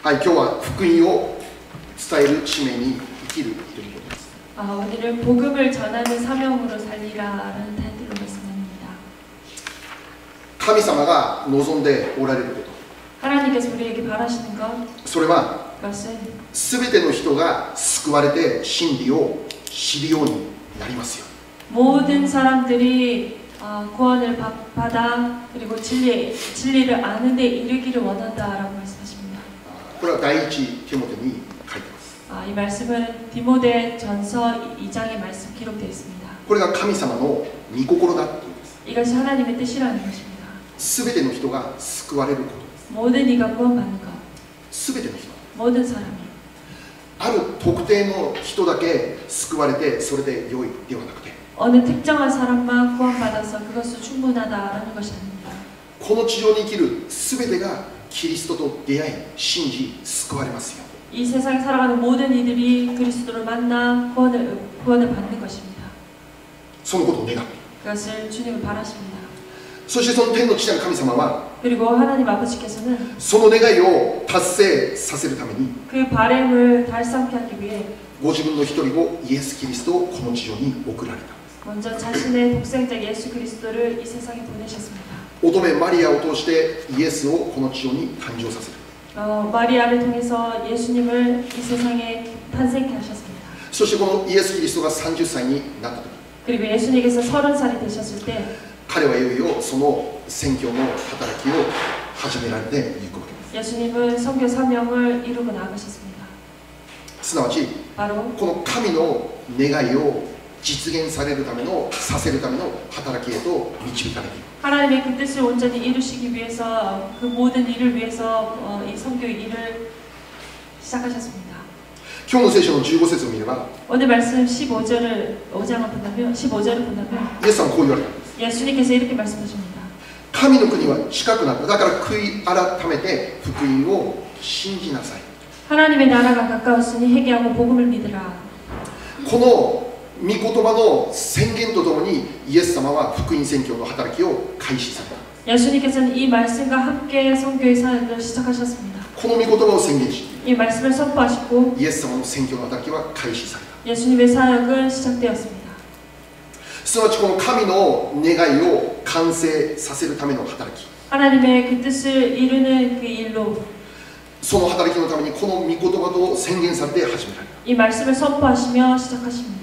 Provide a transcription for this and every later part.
はい、今日は福音を伝える使命に生きるということです。 오늘은 복음을 전하는 사명으로 살리라라는 타이틀로 말씀합니다. 神様が望んでおられること、 하나님께서 우리에게 바라시는 것, それは 그것은 全ての人が救われて真理を知るようになりますよ。 모든 사람들이 구원을 받아 그리고 진리를 아는 데 이르기를 원한다라고 말씀하십니다. これは第一テモテに書いてます。 이 말씀은 디모데전서 2장의 말씀 기록되어 있습니다. これが神様の御心だというんです。 이것이 하나님의 뜻이라는 것입니다. 全ての人が救われることです。 모든 이가 구원받는 것, 全ての人、 모든 사람이 ある特定の人だけ救われてそれで良いではなくて、 어느 특정한 사람만 구원받아서 그것은 충분하다라는 것이 아닙니다. この地上に生きる全てがキリストと出会い信じ救われますよ。 이 세상에 살아가는 모든 이들이 그리스도를 만나 구원을 받는 것입니다. そのことを願って、 그것을 주님을 바라십니다. そしてその天の父なる神様は 그리고 하나님 아버지께서는 その願いを達成させるために 그 바람을 달성케 하기 위해 ご自分の一人をイエス・キリストをこの地上に送られた。 먼저 자신의 독생자 예수 그리스도를 이 세상에 보내셨습니다. 乙女マリアを通してイエスをこの地上に誕生させる。 마리아를 통해서 예수님을 이 세상에 탄생케 하셨습니다. そしてこのイエス・キリストが30歳になった時、 그리고 예수님께서 30살이 되셨을 때 彼はいよいよその宣教の働きを始められていくわけです。 예수님은 선교 사명을 이루고 나가셨습니다. すなわち 바로 この神の願いを実現させるための働きへと導かれている。 하나님의 그 뜻을 온전히 이루시기 위해서 그 모든 일을 위해서 이 선교 일을 시작하셨습니다. 今日の聖書の15節を見れば、 오늘 말씀 15장을 본다면 15절을 본다면 イエス様はこう言われたんです。 예수님께서 이렇게 말씀하십니다. 神の国は近くなった。だから悔い改めて福音を信じなさい。 하나님의 나라가 가까웠으니 회개하고 복음을 믿으라. この御言葉の宣言とともにイエス様は福音宣教の働きを開始された。 예수님께서는 이 말씀과 함께 선교의 사역을 시작하셨습니다. この御言葉を宣言し、 이 말씀을 선포하시고 イエス様の宣教の働きは開始された。 예수님의 사역은 시작되었습니다. すなわちこの神の願いを完成させるための働き、 하나님의 그 뜻을 이루는 그 일로 その働きのためにこの御言葉と宣言されて始められた。 이 말씀을 선포하시며 시작하십니다.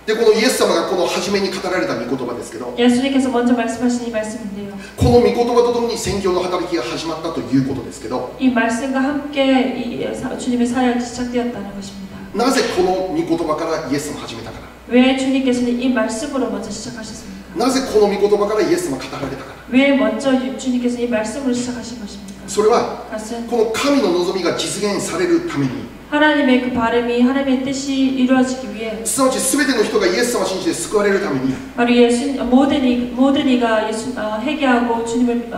でこのイエス様がこの初めに語られた御言葉ですけど、 예수님께서 먼저 말씀하신 이 말씀인데요. この御言葉とともに宣教の働きが始まったということですけど、 이 말씀과 함께 주님의 사역이 시작되었다는 것입니다. なぜこの御言葉からイエス様を始めたかな。 왜 주님께서는 이 말씀으로 먼저 시작하셨습니까? なぜこの御言葉からイエス様が語られたかな。 왜 먼저 주님께서 이 말씀으로 시작하신 것입니까? それは 그것은 この神の望みが実現されるために、 하나님의 그 바람이 하나님의 뜻이 이루어지기 위해 すなわち全ての人がイエス様を信じて救われるために、 바로 모든 이가 회개하고 주님을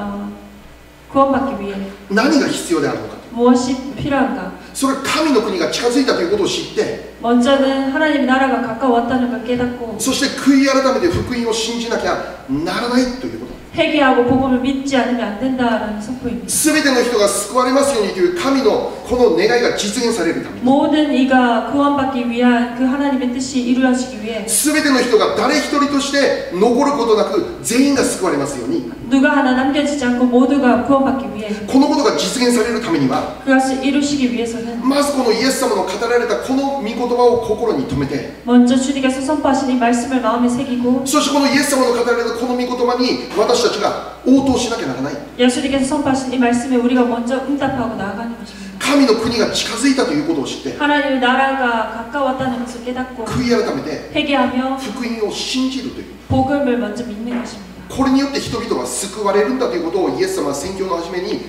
구원받기 위해 何が必要であるのか。 무엇이 필요한가? それは神の国が近づいたということを知って、 먼저는 하나님 나라가 가까웠다는 걸 깨닫고 そして悔い改めて福音を信じなきゃならないということ。 회개하고 복음을 믿지 않으면 안 된다라는 선포입니다. 全ての人が救われますようにという神のこの願いが実現されるために、 모든 이가 구원받기 위한 그 하나님의 뜻이 이루어지기 위해 全ての人が誰一人として残ることなく全員が救われますように、 누가 하나 남겨지지 않고 모두가 구원받기 위해 このことが実現されるためには、 그것을 이루시기 위해서는 まずこのイエス様の語られたこの御言葉を心に留めて、 먼저 주님께서 선포하신 이 말씀을 마음에 새기고 そしてこのイエス様の語られたこの御言葉に私たちが応答しなきゃならない。 예수님께서 선포하신 이 말씀에 우리가 먼저 응답하고 나아가는 것입니다. 神の国が近づいたということを知って、 하나님의 나라가 가까웠다는 것을 깨닫고 悔い改めて 회개하며 福音を信じるという、 복음을 먼저 믿는 것입니다. これによって人々は救われるんだということをイエス様は宣教の初めに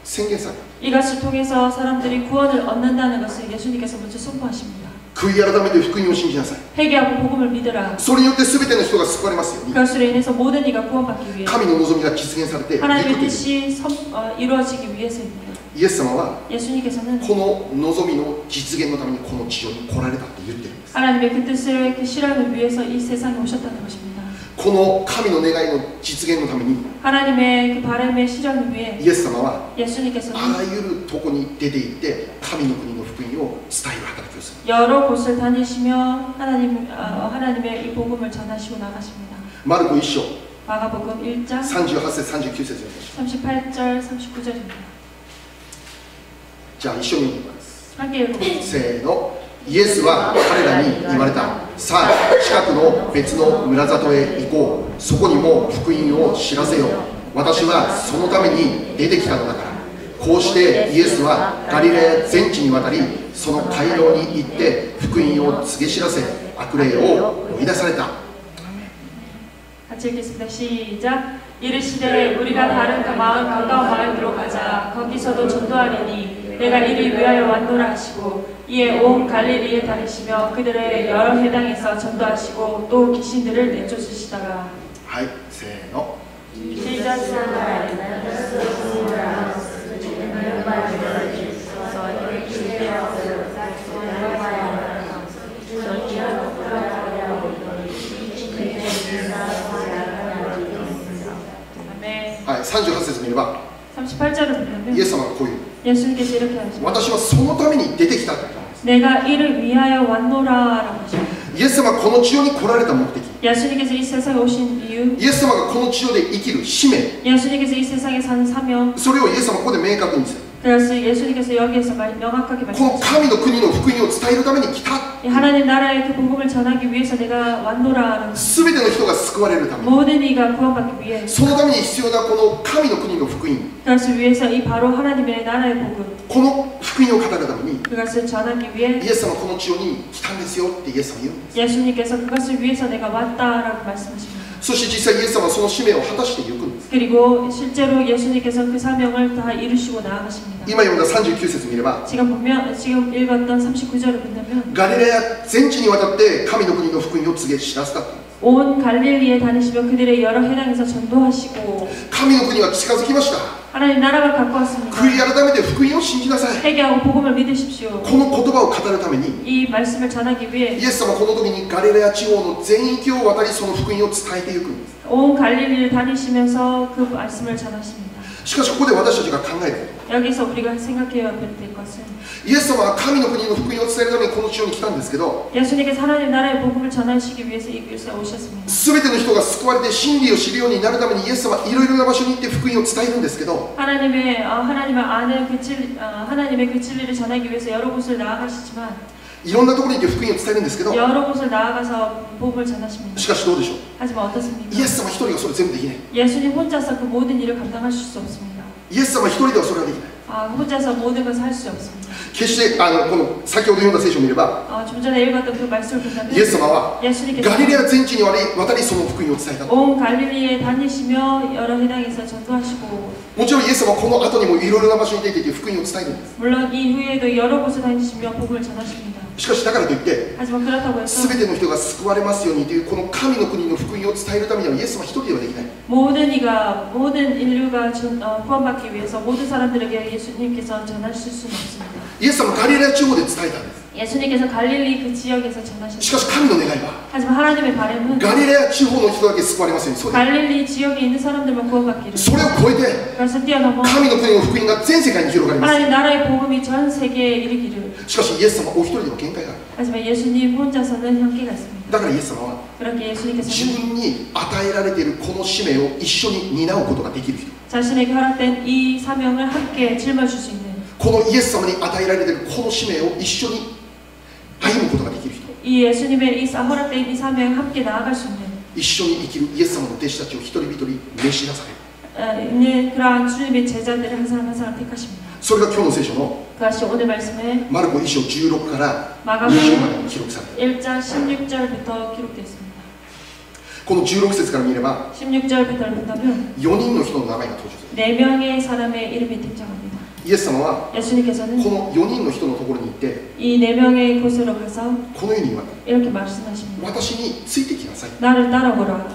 宣言された。 이것을 통해서 사람들이 구원을 얻는다는 것을 예수님께서 먼저 선포하십니다. 悔い改めて福音を信じなさい。 회개하고 복음을 믿으라. それによって全ての人が救われますように、 그것으로 인해서 모든 이가 구원받기 위해 神の望みが実現されていくという 하나님의 뜻이 이루어지기 위해서입니다. イエス様は 예수님께서는 この望みの実現のためにこの地上に来られたと言っているんです。 하나님의 그 뜻을 그 실현을 위해서 이 세상에 오셨다는 것입니다. この神の願いの実現のために 하나님의 그 바람의 실현을 위해 イエス様は 예수님께서는 あらゆるとこに出て行って神の国の福音を伝える働きをする。 여러 곳을 다니시며 하나님의 이 복음을 전하시고 나가십니다. マルコ1章 마가복음 1장 38節39節読みましょう。 38절 39절입니다. じゃあ一緒に読みます。 함께 읽어보겠습니다. せーの。イエスは彼らに言われた。さあ近くの別の村里へ行こう。そこにも福音を知らせよう。私はそのために出てきたのだから。こうしてイエスはガリレア全地に渡り、その街道に行って福音を告げ知らせ、悪霊を追い出された。 같이 읽겠습니다. 시작. 이르시되 우리가 다른 그 마을 가까운 마을로 가자. 거기서도 전도하리니 내가 이를 위하여 왔노라 하시고 이에 온 갈릴리에 다니시며 그들의 여러 해당에서 전도하시고 또 귀신들을 내쫓으시다가 はい、せーの。 시작. 아멘. はい、38節見れば 38절을 보면 イエス様がこういう。 예수님께서 이렇게 하십니다. 私はそのために出てきたと言ったんです。 내가 이를 위하여 왔노라라고 하십니다. イエス様がこの地上に来られた目的、 예수님께서 이 세상에 오신 이유, イエス様がこの地上で生きる使命、 예수님께서 이 세상에 사는 사명, それをイエス様はここで明確にする。 그래서 예수님께서 여기에서 명확하게 この 말씀하십니다. 神の国の福音を伝えるために来た。 하나님 나라의 그 복음을 전하기 위해서 내가 왔노라라는 すべての人が救われるために、 모든 이가 구원받기 위해 そのために必要なこの神の国の福音、 그것을 위해서 이 바로 하나님의 나라의 복음 この福音を語るために 그것을 전하기 위해 イエス様はこの地上に来たんですよってイエス様は言うんです。 예수님께서 그것을 위해서 내가 왔다라고 말씀하십니다. そして実際イエス様はその使命を果たしていくんです。 그리고 실제로 예수님께서 그 사명을 다 이루시고 나아가십니다. 今読んだ39節見れば、 지금 읽었던 39절을 본다면 ガリレア全地にわたって神の国の福音を告げ知らせたっていうんです。 온 갈릴리에 다니시며 그들의 여러 해당에서 전도하시고 神の国は近づきました。 하나님 나라가 가까웠습니다. 悔い改めて福音を信じなさい。 회개하고 복음을 믿으십시오. この言葉を語るために 이 말씀을 전하기 위해 イエス様はこの時にガリレア地方の全域を渡りその福音を伝えていくんです。 온 갈릴리를 다니시면서 그 말씀을 전하십니다. しかしここで私たちが考える 여기서 우리가 생각해야 될 것은 イエス様は神の国の福音を伝えるためにこの地上に来たんですけど 예수님께서 하나님 나라의 복음을 전하시기 위해서 이 곳에 오셨습니다. 全ての人が救われて真理を知るようになるためにイエス様はいろいろな場所に行って福音を伝えるんですけど 하나님을 아는 하나님의 그 진리를 전하기 위해서 여러 곳을 나아가시지만 いろんなところに行って福音を伝えるんですけど 여러 곳을 나아가서 복음을 전하십니다. しかしどうでしょう 하지만 어떻습니까? イエス様一人がそれ全部できない。 예수님 혼자서 그 모든 일을 감당하실 수 없습니다. イエス様一人ではそれはできない。 혼자서 모든 것을 할 수 없습니다. 決してこの先ほど読んだ聖書を見れば 좀 전에 읽었던 그 말씀을 본다면 イエス様は 예수님께서 ガリレア全地に渡りその福音を伝えた。 온 갈릴리에 다니시며 여러 해당에서 전도하시고 もちろんイエス様はこの後にもいろいろな場所に出ていて福音を伝えるんです。 물론 이후에도 여러 곳을 다니시며 복음을 전하십니다. しかしだからといって 하지만 그렇다고 해서 全ての人が救われますようにというこの神の国の福音を伝えるためにはイエス様一人ではできない。 모든 인류가 구원받기 위해서 모든 사람들에게 예수님께서 전하실 수는 없습니다. イエス様はガリレア地方で伝えたんです。 예수님께서 갈릴리 그 지역에서 しか 전하셨습니다. し神の願いは 하지만 하나님의 바람은 ガリレア地方の人だけ救われますようにそうです。 갈릴리 지역에 있는 사람들만 구원받기를 それを超えて 그래서 뛰어넘어 神の国の福音が全世界に広がります。 하나님 나라의 복음이 전 세계에 이르기를 しかしイエス様お一人では限界がある。 하지만 예수님 혼자서는 한계가 있습니다. だからイエス様は 그렇게 自 예수님께서는 分に与えられているこの使命を一緒に担うことができる人、 자신에게 허락된 이 사명을 함께 짊어질 수 있는 このイエス様に与えられているこの使命を一緒に歩むことができる人、 이 예수님의 허락된 이 사명을 함께 나아갈 수 있는 一緒に生きるイエス様の弟子たちを一人一人召しなさい。 있는 그러한 주님의 제자들을 한 사람 한 사람 택하십니다. それが今日の聖書の 그것이 오늘 말씀에 マルコ1章16から20 마가복음 までに記録されている。 1장 16절부터 기록되어 있습니다. この16節から見れば 16절부터를 본다면 4人の人の名前が登場する。 4명의 사람의 이름이 등장합니다. イエス様は 예수님께서는 この4人の人のところに行って 이 4명의 곳으로 가서 このように言われた。 이렇게 말씀하십니다. 私についてきなさい。 나를 따라오라.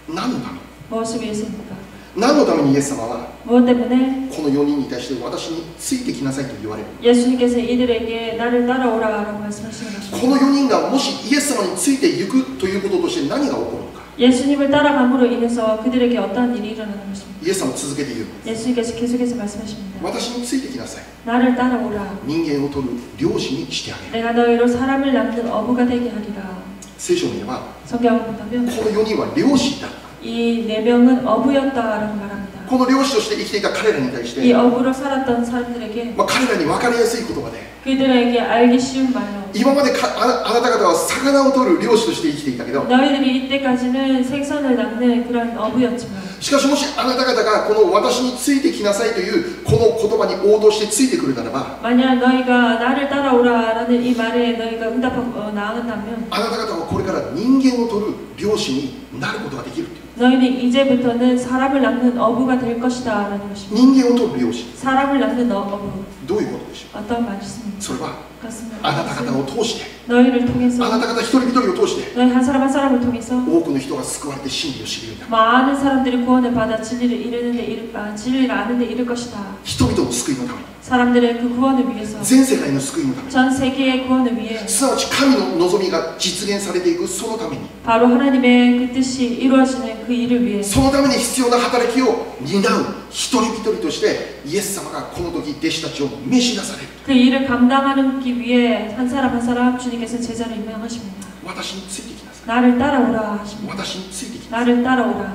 何のために 무엇을 위해서입니까? 何のためにイエス様は 무엇 때문에 この4人に対して私についてきなさいと言われる。 예수님께서 이들에게 나를 따라오라라고 말씀하시는 것입니다. この4人がもしイエス様についていくということとして何が起こるのか。 예수님을 따라감으로 인해서 그들에게 어떠한 일이 일어나는 것입니다. イエス様続けて言う。 예수님께서 계속해서 말씀하십니다. 私についてきなさい。 나를 따라오라. 人間を取る漁師にしてあげる。 내가 너희로 사람을 낚는 어부가 되게 하리라. 聖書を見れば、 성경을 본다면 この4人は漁師だ。 이 4명은 어부였다라고 말합니다. この漁師として生きていた彼らに対し 이 て、 어부로 살았던 사람들에게 彼らに分かりやすい言葉で、 그들에게 알기 쉬운 말로 今まであなた方は魚を取る漁師として生きていたけど、 너희들이 이때까지는 생선을 낚는 그런 어부였지만 しかしもしあなた方がこの私についてきなさいというこの言葉に応答してついてくるならば、 만약 너희가 나를 따라오라라는 이 말에 너희가 응답하고 나아간다면 あなた方はこれから人間を取る漁師になることができるという。 너희는 이제부터는 사람을 낚는 어부가 될 것이다 라는 것입니다. 人間を取る漁師、 사람을 낚는 어부 どういうことでしょ 어떤 말씀입니까? う。それは 그렇습니다. あなた方を通して、 너희를 통해서 あなた方一人一人を通して 너희 한 사람 한 사람을 통해서 多くの人が救われて真理を知るようになる。 많은 사람들이 구원을 받아 진리를 아는데 이를 것이다. 人々の救いのために、 사람들의 그 구원을 위해서 全世界の救いのために、 전 세계의 구원을 위해 すなわち神の望みが実現されていくそのために、 바로 하나님의 그 뜻이 이루어지는 그 일을 위해 そのために必要な働きを担う一人一人としてイエス様がこの時弟子たちを召し出される。 그 일을 감당하기 위해 한 사람 한 사람 주님께서 제자를 임명하십니다. 私についてきなさい。 나를 따라오라 하십니다. 私についてきなさい。 나를 따라오라.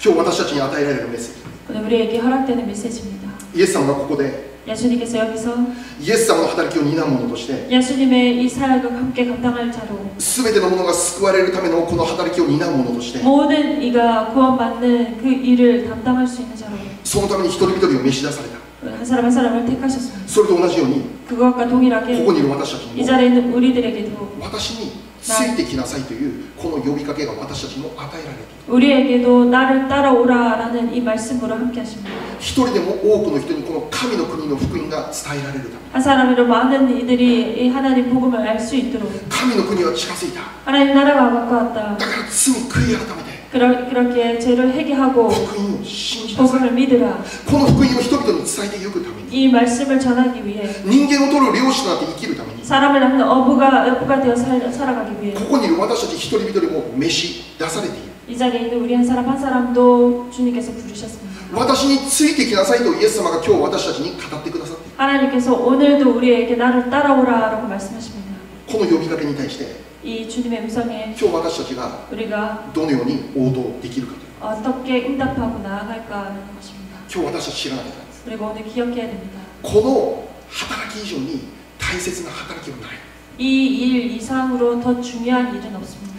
今日私たちに与えられるメッセージ、 오늘 우리에게 허락되는 메시지입니다. イエス様がここで 예수님께서 여기서 イエス様の働きを担う者として 예수님의 이 사역을 함께 감당할 자로 全ての者が救われるためのこの働きを担う者として 모든 이가 구원받는 그 일을 담당할 수 있는 자로 そのために一人一人を召し出された。 한 사람 한 사람을 택하셨습니다. それと同じように 그것과 こ 동일하게 こにいる私たち 이 にも 자리에 있는 우리들에게도 私についてきなさいというこの呼びかけが私たちにも与えられている。 우리에게도 나를 따라오라라는 이 말씀으로 함께 하십니다. 一人でも多くの人にこの神の国の福音が伝えられるため、 한 사람으로 많은 이들이 이 하나님 복음을 알 수 있도록 神の国は近づいた。 하나님 나라가 가까웠다. だから罪悔い改めて 그렇게 죄를 회개하고 福音を信じなさい。 복음을 믿으라. この福音を人々に伝えていくために、 이 말씀을 전하기 위해 人間を取る漁師となって生きるために、 사람을 낚는 어부가 되어 살아가기 위해 ここにいる私たち一人一人も召し出されている。 이 자리에 있는 우리 한 사람 한 사람도 주님께서 부르셨습니다. 私についてきなさいとイエス様が今日私たちに語ってくださっている。 하나님께서 오늘도 우리에게 나를 따라오라라고 말씀하십니다. この呼びかけに対して 이 주님의 음성에 今日私たちが 우리가 どのように応答できるかという、 어떻게 응답하고 나아갈까 하는 것입니다. 今日私たち知らなきゃいけないです。 그리고 오늘 기억해야 됩니다. この働き以上に大切な働きはない。 이 일 이상으로 더 중요한 일은 없습니다.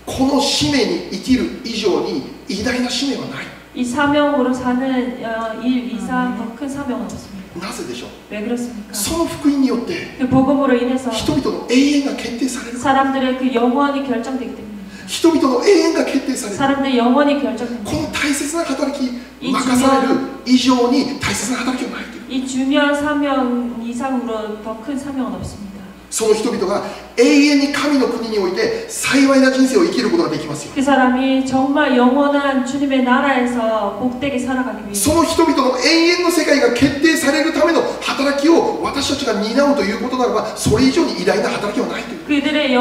この使命に生きる以上に偉大な使命はない。 이 사명으로 사는 일 이상 더 큰 사명은 없습니다. なぜでしょう。 왜 그렇습니까? その福音によって 그 복음으로 인해서 人々の永遠が決定される。 사람들의 그 영원이 결정되기 때문입니다. 人々の永遠が決定される。 사람들의 영원이 결정됩니다. この大切な働き任される以上に大切な働きはないという。 이 중요한 사명 이상으로 더 큰 사명은 없습니다. その人々が永遠に神の国において幸いな人生を生きることができますよ。 그 사람이 정말 영원한 주님의 나라에서 복되게 살아가기 위해 その人々の永遠の世界が決定されるための働きを私たちが担うということならば、それ以上に偉大な働きはないという。 그들의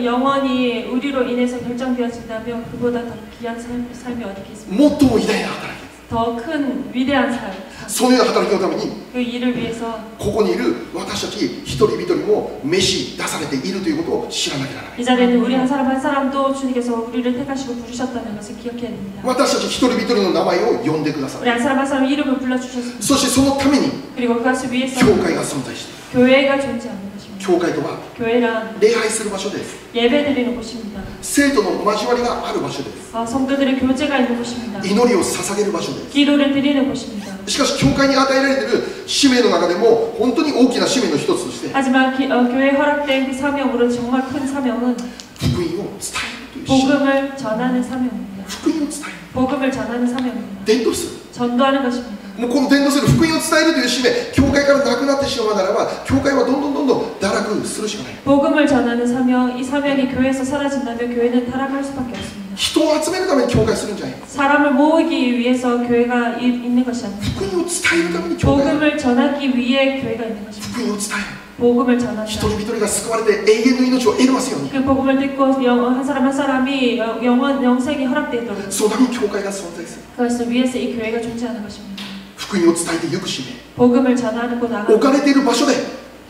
영원이 우리로 인해서 결정되어진다면 그보다 더 귀한 삶이 어디 있겠습니까? もっとも偉大な働き。 더 큰 위대한 삶. そのような働きのために 그 일을 위해서 ここにいる私たち一人一人も召し出されているということを知らなきゃならない。 이 자리에 있는 우리 한 사람 한 사람도 주님께서 우리를 택하시고 부르셨다는 것을 기억해야 됩니다. 私たち一人一人の名前を呼んでくださ 우리 い。 한 사람 한 사람 이름을 불러주셨습니다. そしてそのために 그리고 그것을 위해서 教会が存在している。 교회가 존재하는 것입니다. 教会とは 교회란 礼拝する場所です。 예배드리는 곳입니다. 生徒の交わりがある場所です。 성도들의 교제가 있는 곳입니다. 祈りを捧げる場所です。 기도를 드리는 곳입니다. しかし教会に与えられている使命の中でも本当に大きな使命の一つとして 하지만 교회에 허락된 그 사명으로 정말 큰 사명은 福音を伝えるという使命。 복음을 전하는 사명입니다. 福音を伝える。 복음을 전하는 사명입니다. 伝道する。 전도하는 것입니다. もうこの伝道する福音を伝えるという使命、教会からなくなってしまうならば、教会はどんどん堕落するしかない。 복음을 전하는 사명, 이 사명이 교회에서 사라진다면 교회는 타락할 수밖에 없습니다. 人を集めるために教会するんじゃない。 사람을 모으기 위해서 교회가 있는 것이 아닙니다. 福音を伝えるために教会。 복음을 전하기 위해 교회가 있는 것입니다. 福音を伝える。 복음을 一 전한다. 人一人が救われて永遠の命を得れますように。 그 복음을 듣고 한 사람 한 사람이 영생이 허락되도록 そのために教会が存在する。 그것을 위해서 이 교회가 존재하는 것입니다. 福音を伝えていくしね。 복음을 전하고 置 나가는 かれている場所で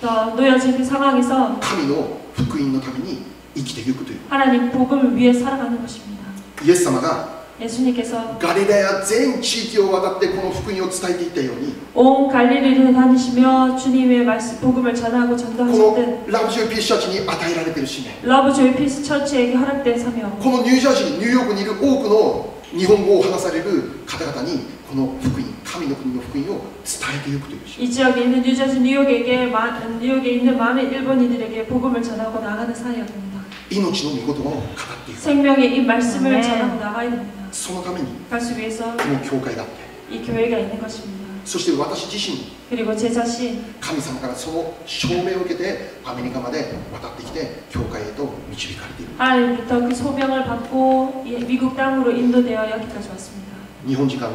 놓여진 그 상황에서 神の福音のために生きていくという。 하나님 복음을 위해 살아가는 것입니다. イエス様が 예수님께서 ガリラヤ全地域を渡ってこの福音を伝えていったように、 온 갈릴리를 다니시며 주님의 말씀 복음을 전하고 こ 전도하셨던 のラブジョイピースチャーチに与えられている使命、 러브 조이 피스 처치에게 허락된 사명, このニュージャージー、ニューヨークにいる多くの日本語を話される方々にこの福音、神の国の福音を伝えていくという使命。 이 지역에 있는 뉴저지 뉴욕에 있는 많은 일본인들에게 복음을 전하고 나가는 사역입니다. 命の御言葉を語っていく。 생명의 이 말씀을 전하고 나가야 됩니다. そのために 그것을 위해서 この教会があって、 이 교회가 있는 것입니다. そして私自身 그리고 제 자신 神様からその証明を受けてアメリカまで渡ってきて教会へと導かれている。 하나님부터 그 소명을 받고 미국 땅으로 인도되어 여기까지 왔습니다. 日本時間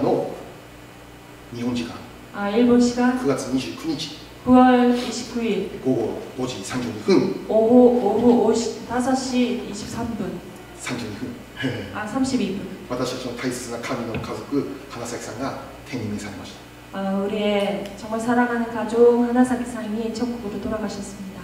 일본 시간 9月29日 9월 29일 午後5時32分 오후 5시 23분 32분 私たちの大切な神の家族花咲さんが天に召されました。 우리의 정말 사랑하는 가족 하나사키 상이 천국으로 돌아가셨습니다.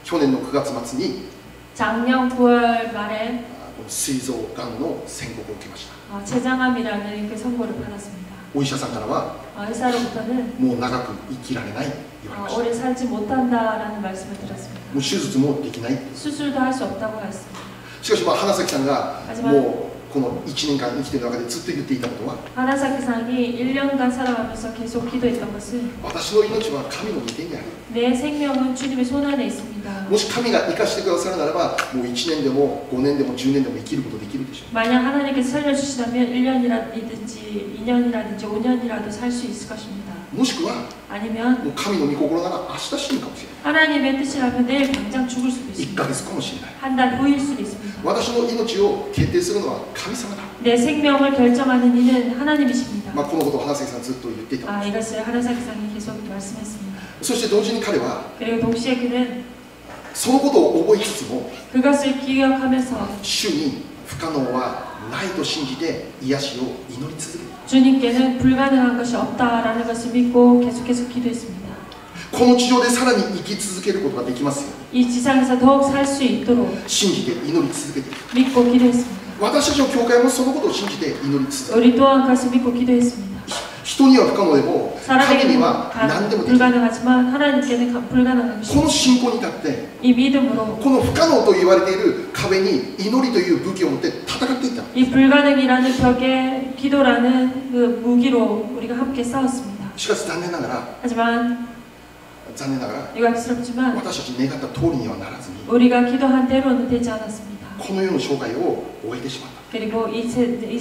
去年の9月末に 작년 9월 말에 膵臓がんの宣告を受けました。 췌장암이라는 그 선고를 받았습니다. お医者さんからは 의사로부터는 もう長く生きられない言われました。 오래 살지 못한다라는 말씀을 들었습니다. もう手術もできない。 수술도 할 수 없다고 했습니다. しかし花咲さんがもうこの1年間生きている中でずっと言っていたことは、 하나사키 상이 1년간 살아가면서 계속 기도했던 것은 私の命は神の御手にある。 내 생명은 주님의 손 안에 있습니다. もし神が生かしてくださるならば、もう1年でも5年でも10年でも生きることできるでしょう。 만약 하나님께서 살려주시다면 1년이라든지 2년이라든지 5년이라도 살 수 있을 것입니다. もしくは 아니면 もう神の御心なら明日死ぬかもしれない。 하나님의 뜻이라면 내일 당장 죽을 수도 1 있습니다. ヶ月かもしれない。 한 달 후일 수도 있습니다. 私の命を決定するのは神様だ。 내 생명을 결정하는 이는 하나님이십니다. このことを花咲さんずっと言っていた。 이것을 하나사키 상이 계속 말씀했습니다. そして同時に彼は 그리고 동시에 그는 そのことを覚えつつも、 그것을 기억하면서 主に不可能はないと信じて癒しを祈り続けた。 주님께는 불가능한 것이 없다라는 것을 믿고 계속해서 기도했습니다. この地上でさらに生き続けることができますように 이 지상에서 더욱 살 수 있도록 信じて祈り続けていく。 믿고 기도했습니다. 私たちの教会もそのことを信じて祈り続ける。 우리 또한 그것을 믿고 기도했습니다. 人には不可能でも神に 사람에게는 は何でもできる。 불가능하지만 하나님께는 불가능한 こ 것입니다. の信仰に立って 이 믿음으로 この不可能と言われている壁に祈りという武器を持って戦っていった。 이 불가능이라는 벽에 기도라는 그 무기로 우리가 함께 싸웠습니다. しかし残念ながら 하지만 유감스럽지만 私たち願った通りにはならずに 우리가 기도한 대로는 되지 않았습니다. この世の生涯を終えてしまった。 그리고 이 생애,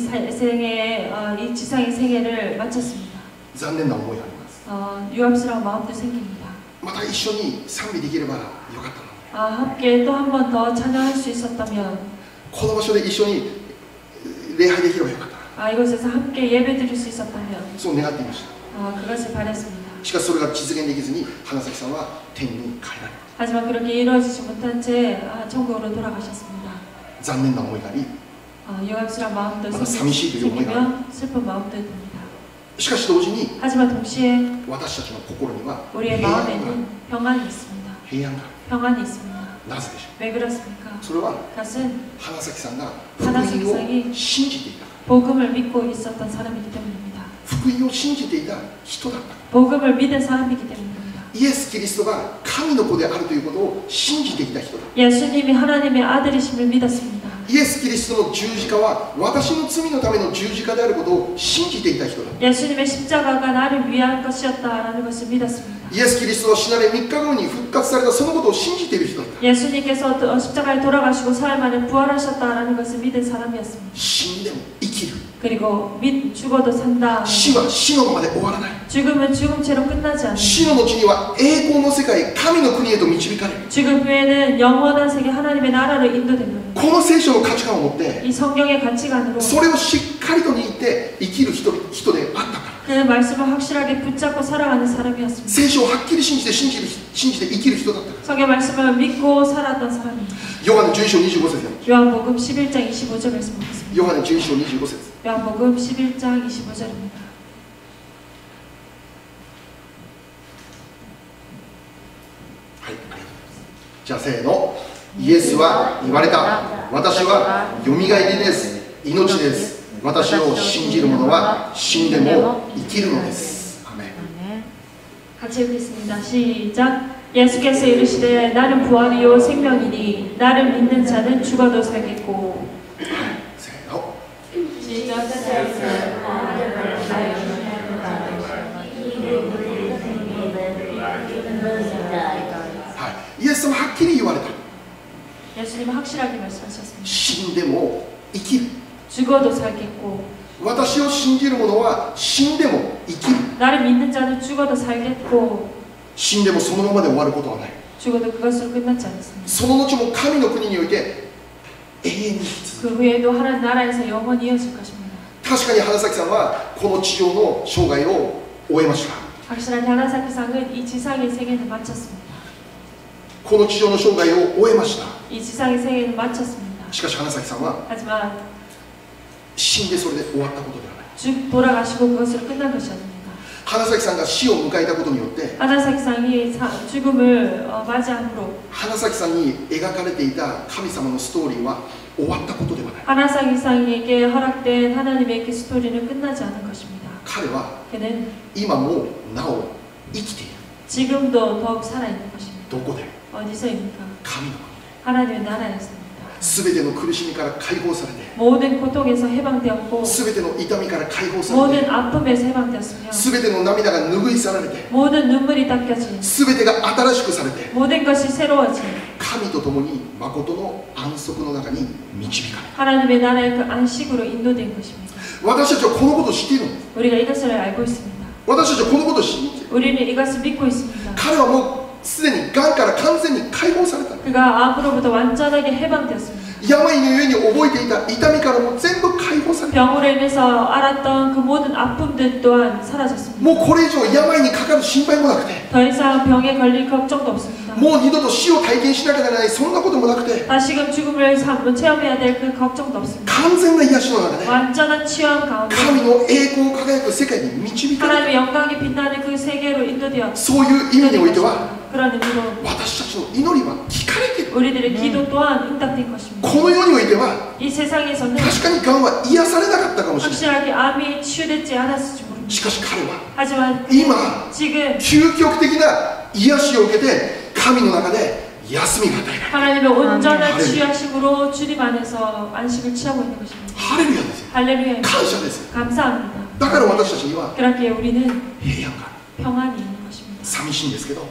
이 지상의 생애를 마쳤습니다. 残念な思いがあります。 유감스러운 마음도 생깁니다. また一緒に賛美できればよかったのに。 함께 또 한 번 더 찬양할 수 있었다면 この場所で一緒に礼拝できればよかった。 이곳에서 함께 예배드릴 수 있었다면 そう願っていました。 그것을 바랬습니다. しかしそれが実現できずに花咲さんは天に帰られた。 하지만 그렇게 이루어지지 못한 채 천국으로 돌아가셨습니다. 残念な思いがあり、 유감스러운 마음도寂しいという思いがある。 생기며 슬픈 마음도 듭니다. しかし同時に 하지만 동시에 私たちの心には 우리의 平安がある。 마음에는 평안이 있습니다. 平安がある。 평안이 있습니다. なぜでしょ 왜 그렇습니까? う。それは 그것은 花咲さんが福 花咲さんに音を信じていた。 복음을 믿고 있었던 사람이기 때문입니다. 福音を信じていた人だった。 복음을 믿은 사람이기 때문입니다. イエス・キリストが神の子であるということを信じていた人だ。 예수님이 하나님의 아들이심을 믿었습니다. イエス・キリストの十字架は私の罪のための十字架であることを信じていた人だ。 예수님의 십자가가 나를 위한 것이었다라는 것을 믿었습니다. イエス・キリストは死なれ3日後に復活されたそのことを信じている人だった。 예수님께서 십자가에 돌아가시고 사흘 만에 부활하셨다라는 것을 믿은 사람이었습니다. 死んでも生きる。 그리고 죽어도 산다. 死は死のままで終わらない。 죽음은 죽음채로 끝나지 않는다. 死の後には栄光の世界、神の国へと導かれる。 죽음 후에는 영원한 세계 하나님의 나라로 인도됩니다. この聖書の価値観を持って 이 성경의 가치관으로 それをしっかりと握って生きる人であったから。그 말씀을 확실하게 붙잡고 살아가는 사람이었습니다. 聖書をはっきり信じて生きる人だった。 성경 말씀을 믿고 살았던 사람입니다. ヨハネ11章25節。 요한복음 11장 25절 말씀 보겠습니다. ヨハネ11章25節。 요한복음 11장 25절입니다. はい、ありがとうございます。じゃあせーの。イエスは言われた。私はよみがえりです。命です。私を信じる者は死んでも生きるのです。アメン。 같이 읽겠습니다. 시작. 예수께서 이르시되 나는 부활이요 생명이니 나를 믿는 자는 죽어도 살겠고. せーの。 イエス様はっきり言われた。 예수님은 확실하게 말씀하셨습니다. 死んでも生きる。 죽어도 살겠고. 私を信じる者は死んでも生きる。 나를 믿는 자는 죽어도 살겠고. 死んでもそのままで終わることはない。 죽어도 그것으로 끝나지 않습니다. その後も神の国において永遠に続く。 그 후에도 하나님 나라에서 영원히 이어질 것입니다. 確かに花咲さんはこの地上の生涯を終えました。 확실하게 하나사키상은 이 지상의 생애를 마쳤습니다. この地上の生涯を終えました。 이 지상의 생애를 마쳤습니다. しかし花咲さんは 하지만 死んでそれで終わったことではない。 돌아가시고 그것으로 끝난 것이 아닙니다. 花咲さんが死を迎えたことによって 하나사키상이 죽음을 맞이함으로 花咲さんに描かれていた神様のストーリーは終わったことではない。 하나사키상에게 허락된 하나님의 그 스토리는 끝나지 않은 것입니다. 彼は 그는 今もなお生きている。 지금도 더욱 살아있는 것입니다. どこで？ 어디서입니까? 神の国で。 하나님의 나라에서입니다. すべての苦しみから解放されて、 모든 고통에서 해방되었고 すべての痛みから解放され 모든 て、 아픔에서 해방되었으며 すべての涙が拭い去られて、 모든 눈물이 닦여진 すべてが新しくされて、 모든 것이 새로워진 神と共に誠の安息の中に導かれた。 하나님의 나라의 그 안식으로 인도된 것입니다. 私たちはこのことを知っているんです。 우리가 이것을 알고 있습니다. 私たちはこのことを信じている。 우리는 이것을 믿고 있습니다. 彼はもうすでに癌から完全に解放された。 그가 암으로부터 완전하게 해방되었습니다. 病にゆえに覚えていた痛みからも全部解放された。 병으로 인해서 알았던 그 모든 아픔들 또한 사라졌습니다. もうこれ以上病にかかる心配もなくて、 더 이상 병에 걸릴 걱정도 없습니다. もう二度と死を体験しなきゃならないそんなこともなくて、 다시금 죽음을 체험해야 될 그 걱정도 없습니다. 完全な癒しの中で 완전한 치유함 가운데 神の栄光を輝く世界に導かれ 하나님의 영광이 빛나는 그 세계로 인도되어 そういう意味においては 그런 의미로 私たちの祈りは聞かれている。 우리들의 기도 또한 응답된 것입니다. この世においては 이 세상에서는 確かに癌は癒されなかったかもしれない。 확실하게 암이 치유되지 않았을지 모릅니다. しかし彼は 하지만 今 지금 究極的な癒しを受けて神の中で休みが与えられる。 하나님의 온전한 치유하심으로 주님 안에서 안식을 취하고 있는 것입니다. ハレルヤですよ。 할렐루야. 感謝ですよ。 감사합니다. だから私たちには 그렇게 우리는 平安がある。 평안이 있는 것입니다. 寂しいんですけど、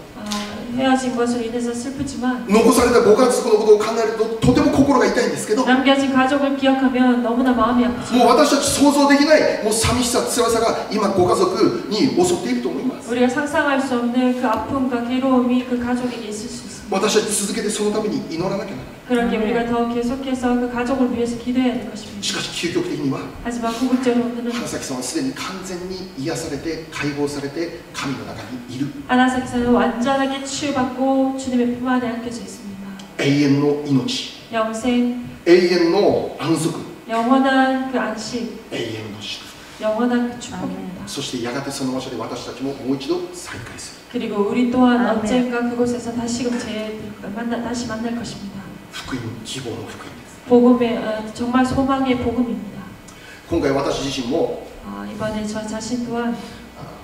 헤어진 것으로 인해서 슬프지만 残されたご家族のことを考えるととても心が痛いんですけど、も 남겨진 가족을 기억하면 너무나 마음이 아프죠. う私たち想像できないもう寂しさ、辛さが今ご家族に襲っていると思います。 우리가 상상할 수 없는 그 아픔과 괴로움이 그 가족에게 있을 수 있습니다. 私たち続けてそのために祈らなきゃならない。 그렇게 우리가 더 계속해서 그 가족을 위해서 기도해야 될 것입니다. しかし究極的には 하지만 궁극적으로는 花咲さんはすでに完全に癒されて解放されて神の中にいる。 하나사키사는 완전하게 치유받고 주님의 품 안에 안겨져 있습니다. 永遠の命、 영생, 永遠の安息、 영원한 그 안식, 永遠の祝福、 영원한 그 축복입니다. そしてやがてその場所で私たちももう一度再会する。 그리고 우리 또한 언젠가 그곳에서 다시 만날 것입니다. 福音、希望の福音です。 복음의 정말 소망의 복음입니다. 今回私自身も 이번에 저 자신 또한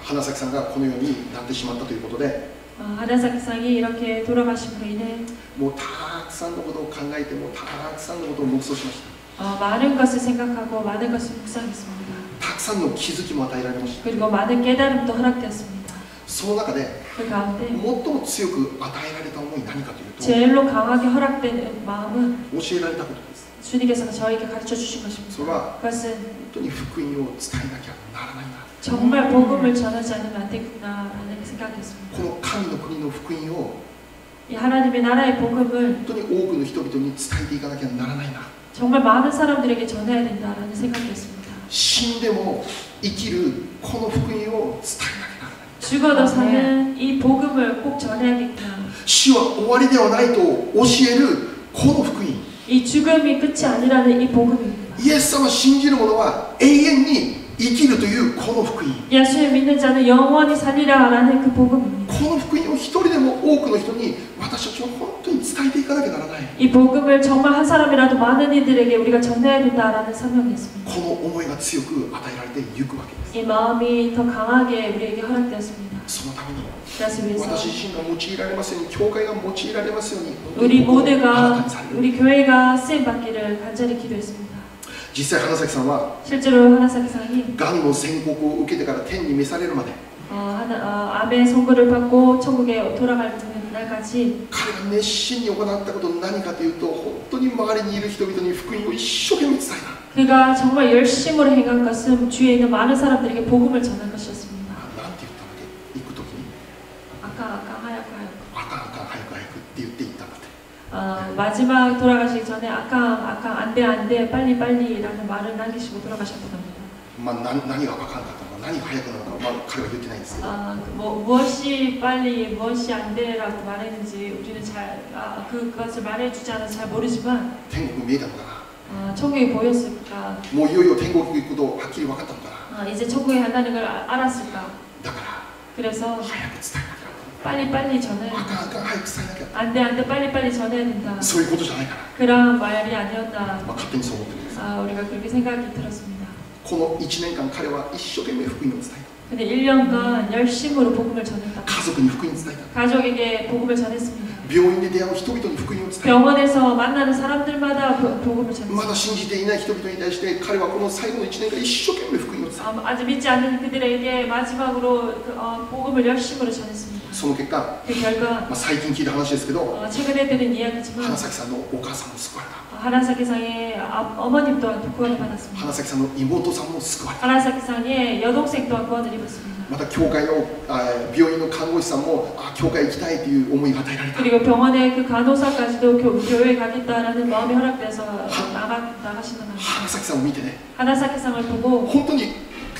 花咲さんがこのようになってしまったということで、 하나사키상이 이렇게 돌아가심으로 인해 もうたくさんのことを考えて、もうたくさんのことを黙想しました。 많은 것을 생각하고 많은 것을 묵상했습니다. たくさんの気づきも与えられました。 그리고 많은 깨달음도 허락되었습니다. その中で 그 가운데 最も強く与えられた思いは何かというと、 제일로 강하게 허락된 마음은 教えられたことです。 주님께서 저에게 가르쳐 주신 것입니다. それは 그것은 本当に福音を伝えなきゃならないな。 정말 복음을 전하지 않으면 안 되겠구나라는 생각이었습니다. この神の国の福音を 이 하나님의 나라의 복음을 本当に多くの人々に伝えていかなきゃならないな。 정말 많은 사람들에게 전해야 된다라는 생각이었습니다. 死んでも生きるこの福音を伝えなきゃならない。 죽어도 사는 이 복음을 꼭 전해야겠구나. 死は終わりではないと教えるこの福音。 이 죽음이 끝이 아니라는 이 복음입니다. イエス様を信じる者は永遠に生きるというこの福音。 예수를 믿는 자는 영원히 살리라라는 그 복음입니다. この福音を一人でも多くの人に私たちは本当に伝えていかなきゃならない。 이 복음을 정말 한 사람이라도 많은 이들에게 우리가 전해야 된다라는 사명이 있습니다. この思いが強く与えられていくわけです。 이 마음이 더 강하게 우리에게 허락되었습니다. そのために 그래서 위해서 私自身が用いられますように、教会が用いられますように、 우리 新た 모두가 にされる。 우리 교회가 쓰임 받기를 간절히 기도했습니다. 実際花咲さんは 실제로 하나사키상이 がんの宣告を受けてから天に召されるまで、 암의 선고를 받고 천국에 돌아갈 날까지 彼が熱心に行ったことは何かというと、本当に周りにいる人々に福音を一生懸命伝えた。 그가 정말 열심으로 행한 것은 주위에 있는 많은 사람들에게 복음을 전한 것이었습니다. なんて言ったわけ？行くときに、 아까 하얗고 あかんあかん早く早くって言って行ったんだって。 마지막 돌아가시기 전에 아까 안돼 빨리라는 말을 남기시고 돌아가셨다고 합니다. まあ、何が分からなかったのか、何が早くなのか、まあ、彼は言ってないんですけど、 무엇이 빨리 무엇이 안돼라고 말했는지 우리는 그것을 말해주지 않아서 잘 모르지만 天国見えたのかな、 천국이 보였을까? もういよいよ天国行くことをはっきり分かったのかな、 이제 천국에 간다는 걸 알았을까? だから 그래서 早く伝えなきゃ、 빨리 전해야 あ 된다. かんあかん早く伝えなきゃ、 안돼 빨리 전해야 된다. そういうことじゃないかな、 그런 말이 아니었다. まあ、勝手にそう思ってるんです。 우리가 그렇게 생각이 들었습니다. この1年間彼は一生懸命福音を伝え 근데 1년간 열심으로 복음을 た、 전했다. 家族に福音を伝え 가족에게 복음을 전했습니다. た、病院で出会う人々に福音を伝え 병원에서 만나는 사람들마다 복음을 た、 ま 전했습니다. だ信じていない人々に対して彼はこの最後の1年間一生懸命福音を伝え 아직 믿지 않는 그들에게 마지막으로 복음을 열심으로 전했습니다. た、その結果、 그 결과 まあ、最近聞いた話ですけど、 최근에 들은 이야기지만 花咲さんのお母さんも救われた、 하나사키상의 어머님 또한 구원을 받았습니다. 花咲さんの妹さんも救われた、 하나사키상의 여동생 또한 구원을 입었습니다. また教会の病院の看護師さんも教会行きたいという思いが与えられた。 그리고 병원의 그 간호사까지도 교회에 가겠다라는 마음이 허락돼서 나가시는 거예요. 花咲さんを見てね、 하나사키상을 보고 本当に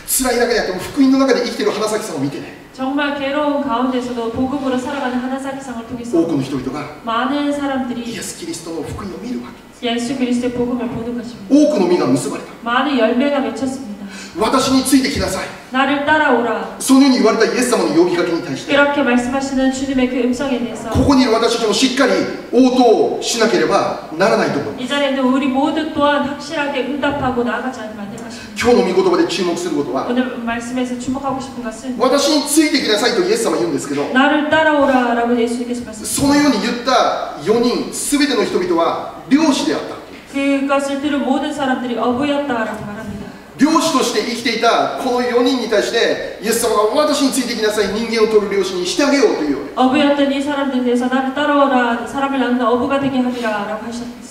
辛い中であっても福音の中で生きている花咲さんを見てね、 정말 괴로운 가운데서도 복음으로 살아가는 하나사키상을 통해서 多くの人々が 많은 イ 사람들이 エス・キリストの福音を見るわけ。 예수 그리스도의 복음을 보는 것입니다. 多くの実が結ばれた。 많은 열매가 맺혔습니다. 私についてきなさい。 나를 따라오라. そのように言われたイエス様の呼びかけに対して、 그렇게 말씀하시는 주님의 그 음성에 대해서 ここにいる私たちもしっかり応答しなければならないと思う。 이 자리에 있는 우리 모두 또한 확실하게 응답하고 나아가지 않으면 안 될 것입니다. 今日の御言葉で注目することは、 오늘 말씀에서 주목하고 싶은 것은 私についてきなさいとイエス様は言うんですけど、 나를 따라오라라고 예수님께서 そ 말씀하셨습니다. のように言った4人すべての人々は漁師であった。 그것을 들은 모든 사람들이 어부였다라고 말합니다. 漁師として生きていたこの4人に対してイエス様が私についてきなさい、人間を取る漁師にしてあげようという。 어부였던 이 사람들에 대해서 나를 따라오라, 사람을 낳는 어부가 되게 하리라라고 하셨습니다.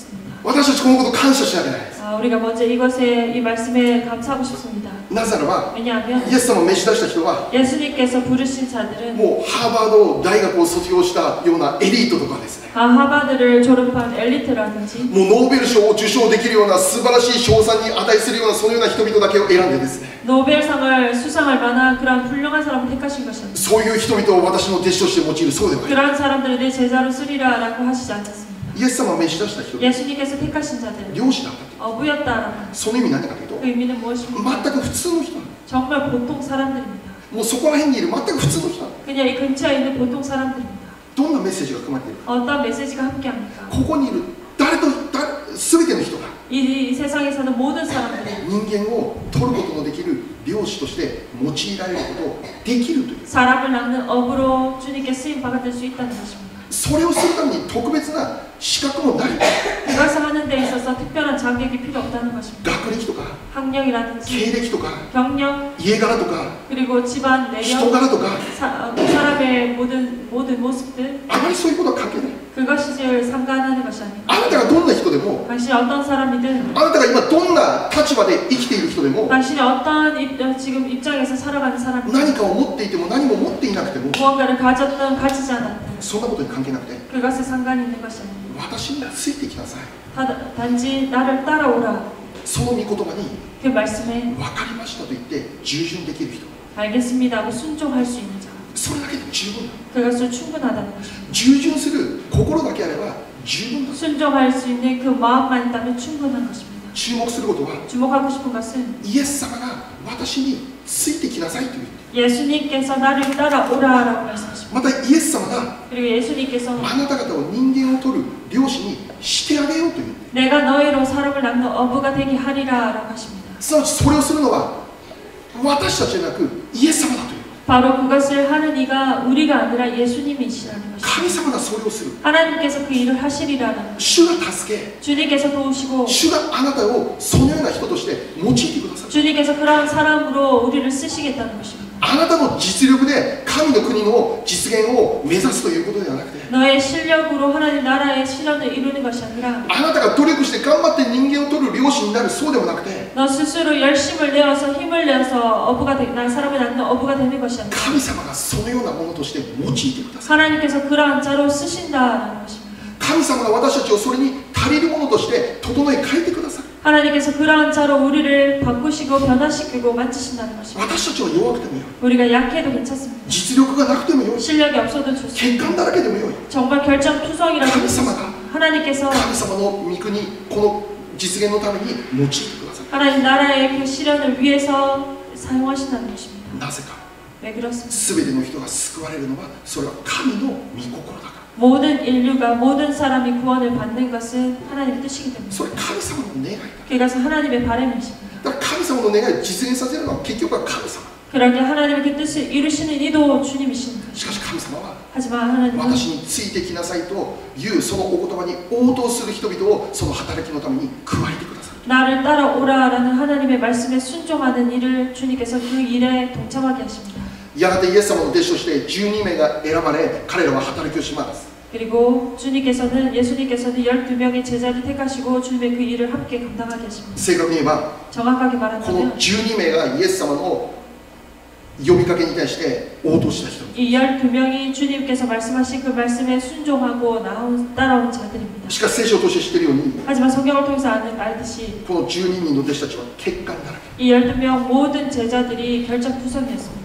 私たちこのこと感謝しなきゃならないです。 우리가 먼저 이것에 이 말씀에 감사하고 싶습니다. なぜならば 왜냐하면 イエス様を召し出した人は 예수님께서 부르신 자들은 もうハーバード大学を卒業したようなエリートとかですね、 하버드를 졸업한 엘리트라든지 もうノーベル賞を受賞できるような素晴らしい賞賛に値するようなそのような人々だけを選んでですね、 노벨상을 수상할 만한 그런 훌륭한 사람을 택하신 것입니다. そういう人々を私の弟子として用いる、そうではない。 그런 사람들을 내 제자로 쓰리라라고 하시지 않았습니다. イエス様を召し出した人、 예수님께서 택하신 자들은 漁師だったという 어부였다라는 その意味何かというと 그 의미는 무엇입니까? 全く普通の人なの。 정말 보통 사람들입니다. もうそこら辺にいる全く普通の人なの。 그냥 이 근처에 있는 보통 사람들입니다. どんなメッセージが含まれているか、 어떤 메시지가 함께합니까? ここにいる全ての人が 이 세상에서는 모든 사람들이 人間を取ることのできる漁師として用いられることをできるという、 사람을 낳는 업으로 주님께 쓰임 받을 수 있다는 것입니다. それをするために特別な資格もない、 그것을 하는 데 있어서 특별한 자격이 필요 없다는 것입니다. 学歴とか 학력이라든지 経歴とか 경력 家柄とか 그리고 집안 人 내력 柄とか、 사람의 모든 모습들 あまりそういうことは関係ない。 그것이 제일 상관하는 것이 아닙니다. あなたがどんな人でも、 당신이 어떤 사람이든 あなたが今どんな立場で生きている人でも、 당신이 어떤 지금 입장에서 살아가는 사람이든 何かを持っていても何も持っていなくても、 무언가를 가졌든 가지지 않았든 そんなことに関係なくて、 그것에 상관이 있는 것이 아닙니다. 私についてきなさい。 단지 나를 따라오라. その御言葉に그 말씀에 分かりましたと言って従順できる人、 알겠습니다 하고 순종할 수 있는 자, それだけで十分だ。 그것으로 충분하다는 것입니다. 従順する心だけあれば十分だ。 순종할 수 있는 그 마음만 있다면 충분한 것입니다. 注目することは 주목하고 싶은 것은 イエス様が私についてきなさいと言って、 예수님께서 나를 따라오라라고 말씀하십니다. またイエス様が 그리고 예수님께서 あなた方を人間を取る漁師にしてあげようと言って、 내가 너희로 사람을 낳는 어부가 되게 하리라라고 하십니다. すなわちそれをするのは私たちじゃなくイエス様だという。 바로 그것을 하는 이가 우리가 아니라 예수님이시라는 것입니다. 神様がそれをする。 하나님께서 그 일을 하시리라는 것. 主が助け、 주님께서 도우시고 主があなたをそのような人として用いてくださる。 주님께서 그러한 사람으로 우리를 쓰시겠다는 것입니다. あなたの実力で神の国の実現を目指すということではなくて、 너의 실력으로 하나님 나라의 실현을 이루는 것이 아니라 あなたが努力して頑張って人間を取る漁師になる、そうではなくて、 너 스스로 열심을 내어서 힘을 내어서 어부가 나 사람을 낳는 어부가 되는 것이 아니라 神様がそのようなものとして用いてくださる。 하나님께서 그러한 자로 쓰신다라는 것입니다. 神様が私たちをそれに足りるものとして整え変えてくださる。 하나님께서 그러한 자로 우리를 바꾸시고 변화시키고 만지신다는 것입니다. 私たちは弱くてもよい、 우리가 약해도 괜찮습니다. 実力がなくてもよい、 실력이 없어도 欠 좋습니다. 陥だらけでもよい、 정말 결정투성이라도 神様が 하나님께서 神様の御国この実現のために用いてくださる。 하나님 나라의 그 실현을 위해서 사용하신다는 것입니다. なぜか、 왜 그렇습니까? 全ての人が救われるのはそれは神の御心だから。 모든 인류가 모든 사람이 구원을 받는 것은 하나님의 뜻이기 때문에 それ神様の願いだ。 그것은 하나님의 바람이십니다. だから神様の願いを実現させるのは結局は神様。 그러게 하나님의 그 뜻을 이루시는 이도 주님이신 し 것입니다. かし神様は 하지만 하나님은 私についてきなさいというそのお言葉に応答する人々をその働きのために加えてくださる。 나를 따라오라라는 하나님의 말씀에 순종하는 일을 주님께서 그 일에 동참하게 하십니다. やがてイエス様の弟子として12名が選ばれ、彼らは働きをします。 그리고 예수님께서는 12명의 제자를 택하시고 주님의 그 일을 함께 감당하게 하십니다. 正確に言えば 정확하게 この 말한다면 12名がイエス様の呼びかけに対して応答した人。 이 12명이 주님께서 말씀하신 그 말씀에 순종하고 따라온 자들입니다. しかし聖書を通して知っているように、 하지만 성경을 통해서 알듯이 この12人の弟子たちは欠陥だらけ、 이 12명 모든 제자들이 결정투성이었습니다.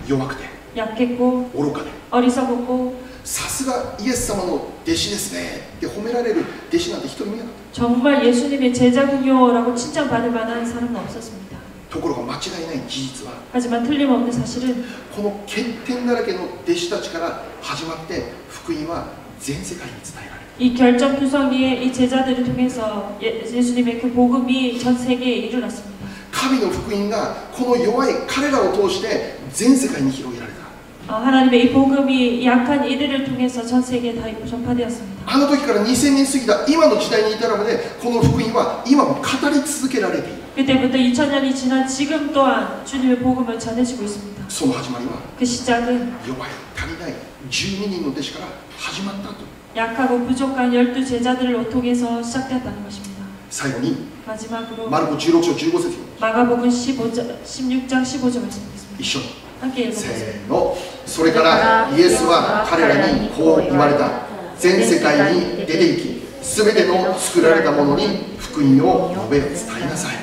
弱くて 약했고 愚かで、 어리석었고 さすがイエス様の弟子ですねって褒められる弟子なんて一人もいなかった。 정말 예수님의 제자군요라고 칭찬받을 만한 사람은 없었습니다. ところが間違いない事実は、 하지만 틀림없는 사실은 この欠点だらけの弟子たちから始まって福音は全世界に伝えられる。 이 결정투성이의 이 제자들을 통해서 예수님의 그 복음이 전 세계에 이르렀습니다. 神の福音がこの弱い彼らを通して全世界に広げられた。 하나님의 이 복음이 약한 이들을 통해서 전 세계에 다 전파되었습니다. あの時から2000年過ぎた今の時代に至るまでこの福音は今も語り続けられている。 그때부터 2000년이 지난 지금 또한 주님의 복음을 전해지고 있습니다. その始まりは 그 시작은 弱い足りない12人の弟子から始まったと。 약하고 부족한 12제자들을 통해서 시작되었다는 것입니다. 最後に 마지막으로 マルコ16章15節、 마가복음 16장 15절 말씀드리겠습니다. 一緒に 함께 せ 읽어보세요. ーの。それからイエスは彼らにこう言われた。全世界に出て行き、すべての作られたものに福音を述べ伝えなさい。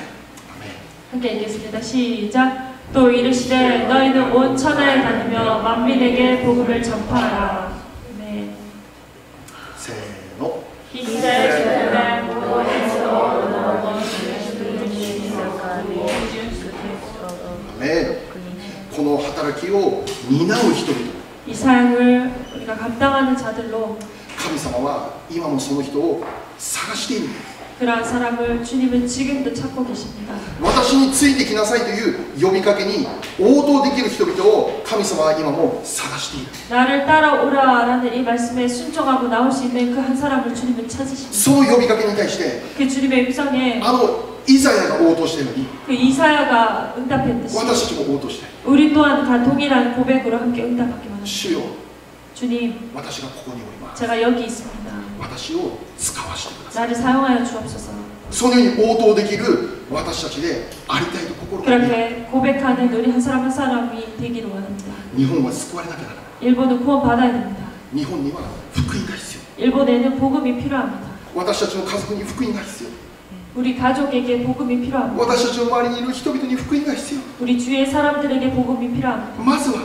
함께 읽겠습니다. 시작. 또 이르시되 너희는 온 천하에 다니며 만민에게 복음을 전파하라. 네. せーの。 この働きを担う人々、 이 사역을 우리가 감당하는 자들로 神様は今もその人を探している。 그러한 사람을 주님은 지금도 찾고 계십니다. 私についてきなさいという呼びかけに応答できる人々を神様は今も探している。 나를 따라오라라는 이 말씀에 순종하고 나올 수 있는 그 한 사람을 주님은 찾으십니다. その呼びかけに対して 그 주님의 음성에 イザヤが応答しているのに 그 이사야가 응답했듯이 私たちも応答したい。 우리 또한 다 동일한 고백으로 함께 응답하기만 합니다. 主よ、 주님, 私がここにおります。 제가 여기 있습니다. 私を使わせてください。 나를 사용하여 주옵소서. そのように応答できる私たちでありたいと心がけて、 그렇게 고백하는 우리 한 사람 한 사람이 되기를 원합니다. 日本は救われなきゃならない。 일본은 구원받아야 됩니다. 日本には福音が必要。 일본에는 복음이 필요합니다. 私たちの家族に福音が必要。 우리 가족에게 복음이 필요합니다. 私たちの周りにいる人々に福音が必要。 우리 주위의 사람들에게 복음이 필요합니다. まずは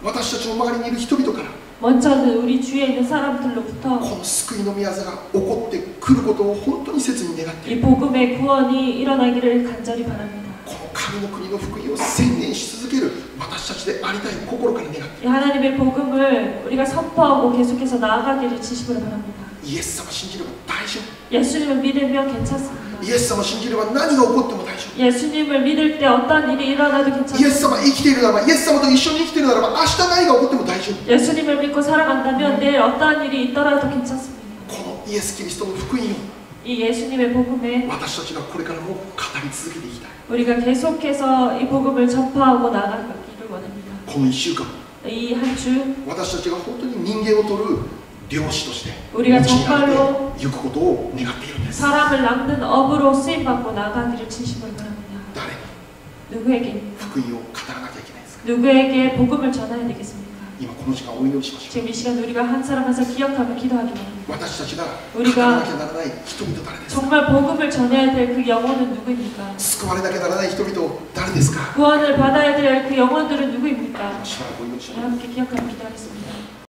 私たちの周りにいる人々から 먼저는 우리 주위에 있는 사람들로부터 この救いの御業が起こってくることを本当に切に願ってい 이 る。 복음의 구원이 일어나기를 간절히 바랍니다. この神の国の福音を宣言し続ける私たちでありたい心から願っている。 이 하나님의 복음을 우리가 선포하고 계속해서 나아가기를 진심으로 바랍니다. イエス様を信じれば大丈夫。 예수님을 믿으면 괜찮습니다. イエス様を信じれば何が起こっても大丈夫。 예수님을 믿을 때 어떤 일이 일어나도 イエス 괜찮습니다. 様生きているならば、イエス様と一緒に生きているならば、明日何が起こっても大丈夫。 예수님을 믿고 살아간다면 내일 어떠한 일이 있더라도 괜찮습니다. このイエス・キリストの福音を 이 예수님의 복음에 私たちがこれからも語り続けていきたい。 우리가 계속해서 이 복음을 전파하고 나아가기를 원합니다. この1週間、 이 한 주 私たちが本当に人間を取る漁師として用 우리가 いられて 정말로 行くことを願っているんです。 사람을 낚는 업으로 쓰임받고 나아가기를 진심으로 바랍니다. 誰に 누구에게 福音を語らなきゃいけないですか。 누구에게 복음을 전해야 되겠습니까? 今この時間お祈りしましょう。 지금 이 시간 우리가 한 사람 한 사람 기억하며 기도하기 바랍니다. 私たちが語 우리가 らなきゃならない人々誰ですか。 정말 복음을 전해야 될 그 영혼은 누구입니까? 救われなきゃならない人々誰ですか。 구원을 받아야 될 그 영혼들은 누구입니까? しばらくお祈りしましょう。 함께 기억하며 기도하겠습니다.